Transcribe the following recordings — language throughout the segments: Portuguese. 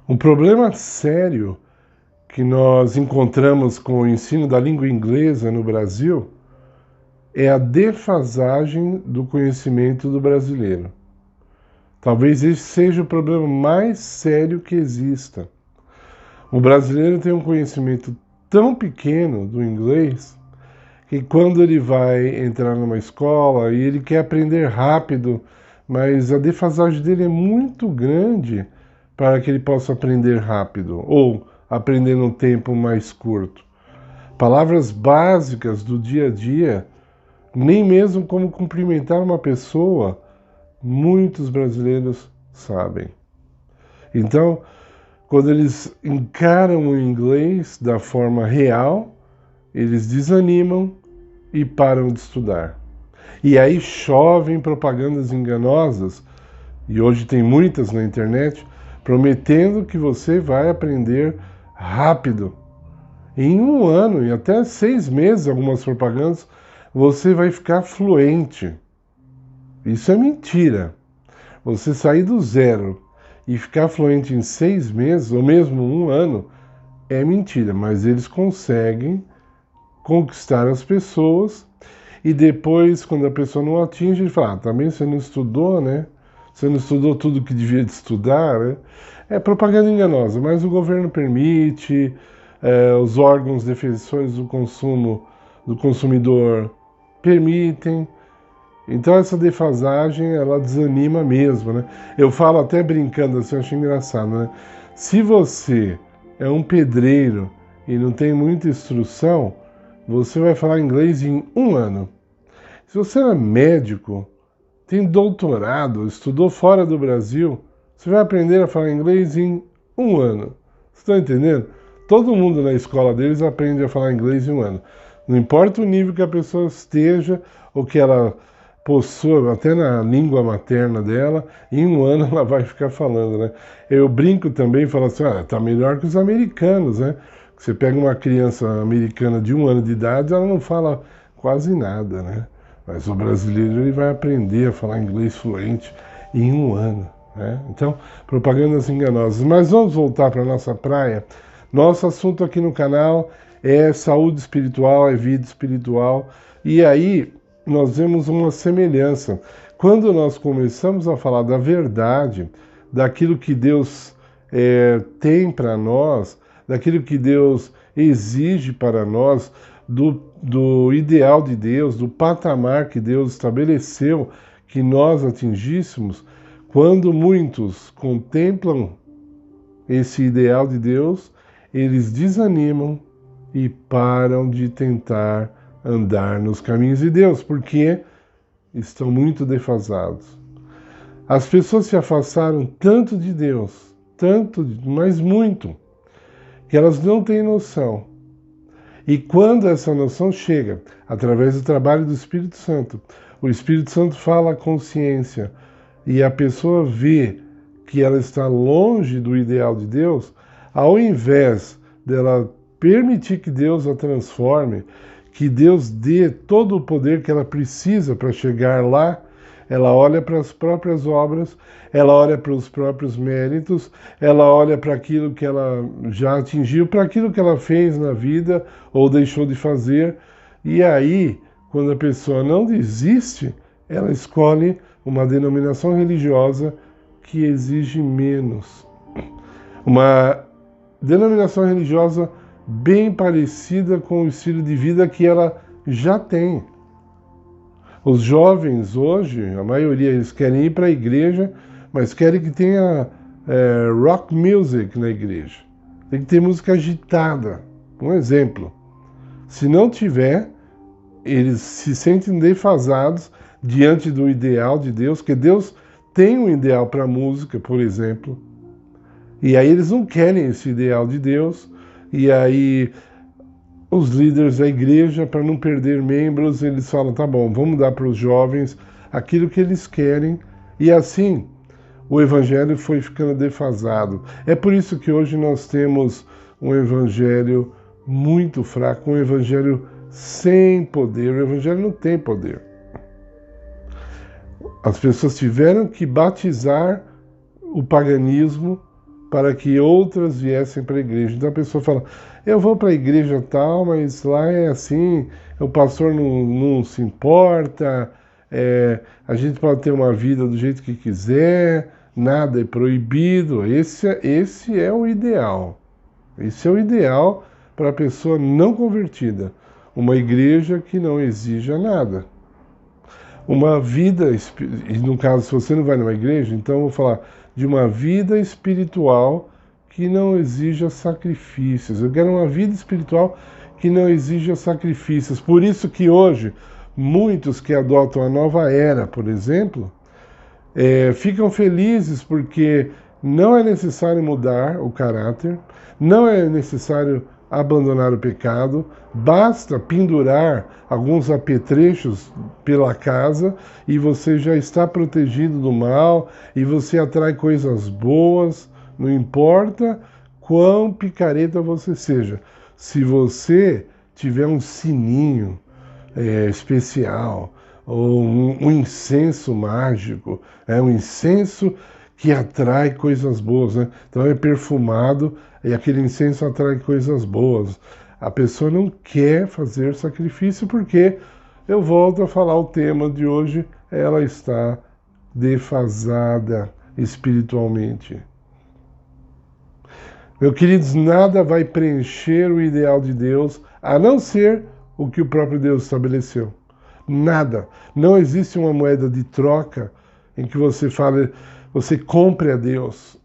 Um problema sério que nós encontramos com o ensino da língua inglesa no Brasil é a defasagem do conhecimento do brasileiro. Talvez esse seja o problema mais sério que exista. O brasileiro tem um conhecimento tão pequeno do inglês que quando ele vai entrar numa escola e ele quer aprender rápido, mas a defasagem dele é muito grande para que ele possa aprender rápido ou aprender num tempo mais curto. Palavras básicas do dia a dia, nem mesmo como cumprimentar uma pessoa, muitos brasileiros sabem. Então, quando eles encaram o inglês da forma real, eles desanimam e param de estudar. E aí chovem propagandas enganosas, e hoje tem muitas na internet, prometendo que você vai aprender rápido. Em um ano e até 6 meses, algumas propagandas, você vai ficar fluente. Isso é mentira. Você sair do zero e ficar fluente em 6 meses, ou mesmo um ano, é mentira, mas eles conseguem conquistar as pessoas e depois, quando a pessoa não atinge, ele fala, também você não estudou, né? Você não estudou tudo que devia de estudar, né? É propaganda enganosa, mas o governo permite, os órgãos defensores do consumo, do consumidor permitem. Então essa defasagem, ela desanima mesmo, né? Eu falo até brincando assim, eu acho engraçado, né? Se você é um pedreiro e não tem muita instrução, você vai falar inglês em um ano. Se você é médico, tem doutorado, estudou fora do Brasil, você vai aprender a falar inglês em um ano. Você está entendendo? Todo mundo na escola deles aprende a falar inglês em um ano. Não importa o nível que a pessoa esteja ou que ela possua, até na língua materna dela, em um ano ela vai ficar falando, né? Eu brinco também e falo assim, tá melhor que os americanos, né? Você pega uma criança americana de um ano de idade, ela não fala quase nada, né? Mas o brasileiro ele vai aprender a falar inglês fluente em um ano, né? Então, propagandas enganosas. Mas vamos voltar para a nossa praia. Nosso assunto aqui no canal é saúde espiritual, é vida espiritual. E aí nós vemos uma semelhança. Quando nós começamos a falar da verdade, daquilo que Deus tem para nós, daquilo que Deus exige para nós, do ideal de Deus, do patamar que Deus estabeleceu que nós atingíssemos, quando muitos contemplam esse ideal de Deus, eles desanimam e param de tentar andar nos caminhos de Deus, porque estão muito defasados. As pessoas se afastaram tanto de Deus, tanto, mas muito, que elas não têm noção. E quando essa noção chega, através do trabalho do Espírito Santo, o Espírito Santo fala a consciência e a pessoa vê que ela está longe do ideal de Deus, ao invés dela permitir que Deus a transforme, que Deus dê todo o poder que ela precisa para chegar lá, ela olha para as próprias obras, ela olha para os próprios méritos, ela olha para aquilo que ela já atingiu, para aquilo que ela fez na vida ou deixou de fazer. E aí, quando a pessoa não desiste, ela escolhe uma denominação religiosa que exige menos. Uma denominação religiosa bem parecida com o estilo de vida que ela já tem. Os jovens hoje, a maioria, eles querem ir para a igreja, mas querem que tenha rock music na igreja. Tem que ter música agitada. Um exemplo. Se não tiver, eles se sentem defasados diante do ideal de Deus, que Deus tem um ideal para a música, por exemplo. E aí eles não querem esse ideal de Deus, e aí os líderes da igreja, para não perder membros, eles falam, tá bom, vamos dar para os jovens aquilo que eles querem, e assim o evangelho foi ficando defasado. É por isso que hoje nós temos um evangelho muito fraco, um evangelho sem poder. O evangelho não tem poder. As pessoas tiveram que batizar o paganismo para que outras viessem para a igreja. Então a pessoa fala, eu vou para a igreja tal, mas lá é assim, o pastor não se importa, a gente pode ter uma vida do jeito que quiser, nada é proibido. Esse é o ideal. Esse é o ideal para a pessoa não convertida. Uma igreja que não exija nada. Uma vida, e no caso, se você não vai numa igreja, então eu vou falar de uma vida espiritual que não exija sacrifícios. Eu quero uma vida espiritual que não exija sacrifícios. Por isso que hoje, muitos que adotam a nova era, por exemplo, ficam felizes porque não é necessário mudar o caráter, não é necessário abandonar o pecado, basta pendurar alguns apetrechos pela casa e você já está protegido do mal e você atrai coisas boas, não importa quão picareta você seja. Se você tiver um sininho especial, ou um incenso mágico, um incenso que atrai coisas boas, né? Então é perfumado e aquele incenso atrai coisas boas. A pessoa não quer fazer sacrifício porque, eu volto a falar o tema de hoje, ela está defasada espiritualmente. Meus queridos, nada vai preencher o ideal de Deus, a não ser o que o próprio Deus estabeleceu. Nada. Não existe uma moeda de troca em que você fale, você compre a Deus.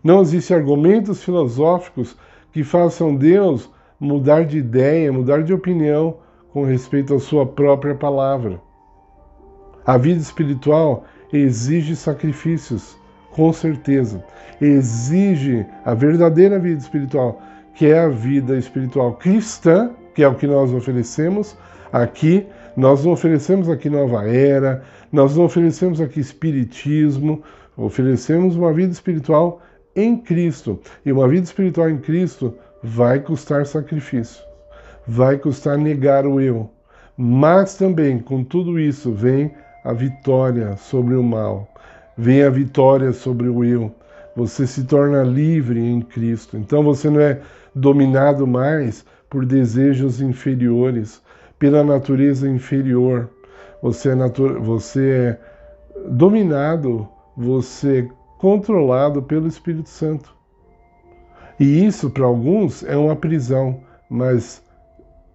Não existem argumentos filosóficos que façam Deus mudar de ideia, mudar de opinião com respeito à sua própria palavra. A vida espiritual exige sacrifícios, com certeza. Exige a verdadeira vida espiritual, que é a vida espiritual cristã, que é o que nós oferecemos aqui. Nós não oferecemos aqui nova era, nós não oferecemos aqui espiritismo, oferecemos uma vida espiritual em Cristo. E uma vida espiritual em Cristo vai custar sacrifício, vai custar negar o eu. Mas também, com tudo isso, vem a vitória sobre o mal, vem a vitória sobre o eu. Você se torna livre em Cristo. Então você não é dominado mais por desejos inferiores, pela natureza inferior. Você é dominado, você é controlado pelo Espírito Santo. E isso, para alguns, é uma prisão, mas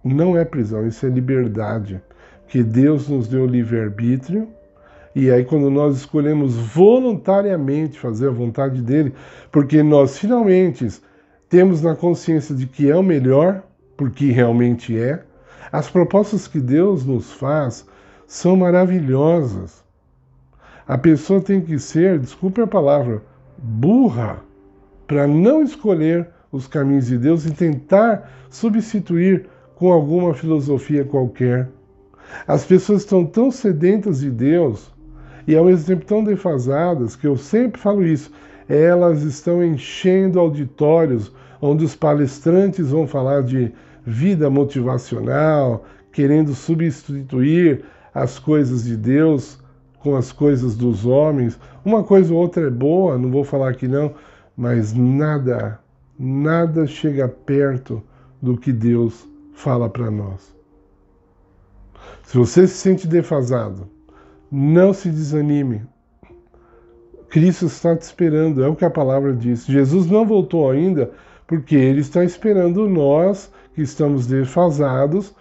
não é prisão, isso é liberdade. Que Deus nos deu livre-arbítrio, e aí quando nós escolhemos voluntariamente fazer a vontade dele, porque nós finalmente temos na consciência de que é o melhor, porque realmente é, as propostas que Deus nos faz são maravilhosas. A pessoa tem que ser, desculpe a palavra, burra, para não escolher os caminhos de Deus e tentar substituir com alguma filosofia qualquer. As pessoas estão tão sedentas de Deus e ao mesmo tempo tão defasadas, que eu sempre falo isso, elas estão enchendo auditórios onde os palestrantes vão falar de vida motivacional, querendo substituir as coisas de Deus com as coisas dos homens. Uma coisa ou outra é boa, não vou falar que não, mas nada chega perto do que Deus fala para nós. Se você se sente defasado, não se desanime. Cristo está te esperando, é o que a palavra diz. Jesus não voltou ainda porque ele está esperando nós, que estamos defasados,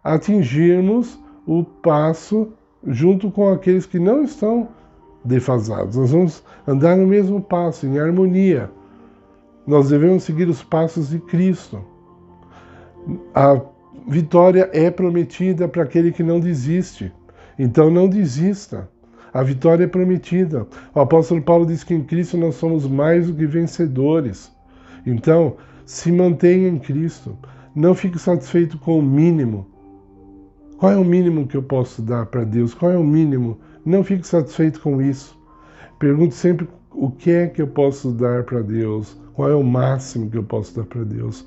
atingirmos o passo junto com aqueles que não estão defasados. Nós vamos andar no mesmo passo, em harmonia. Nós devemos seguir os passos de Cristo. A vitória é prometida para aquele que não desiste. Então não desista. A vitória é prometida. O apóstolo Paulo diz que em Cristo nós somos mais do que vencedores. Então, se mantenha em Cristo. Não fique satisfeito com o mínimo. Qual é o mínimo que eu posso dar para Deus? Qual é o mínimo? Não fique satisfeito com isso. Pergunte sempre o que é que eu posso dar para Deus. Qual é o máximo que eu posso dar para Deus?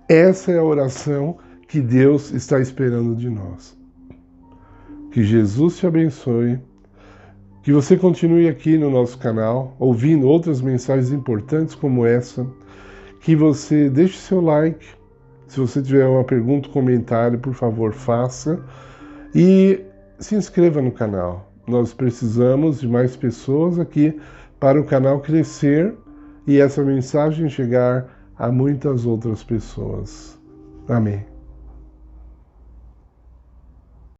Essa é a oração que Deus está esperando de nós. Que Jesus te abençoe. Que você continue aqui no nosso canal, ouvindo outras mensagens importantes como essa. Que você deixe seu like. Se você tiver uma pergunta, comentário, por favor, faça. E se inscreva no canal. Nós precisamos de mais pessoas aqui para o canal crescer e essa mensagem chegar a muitas outras pessoas. Amém.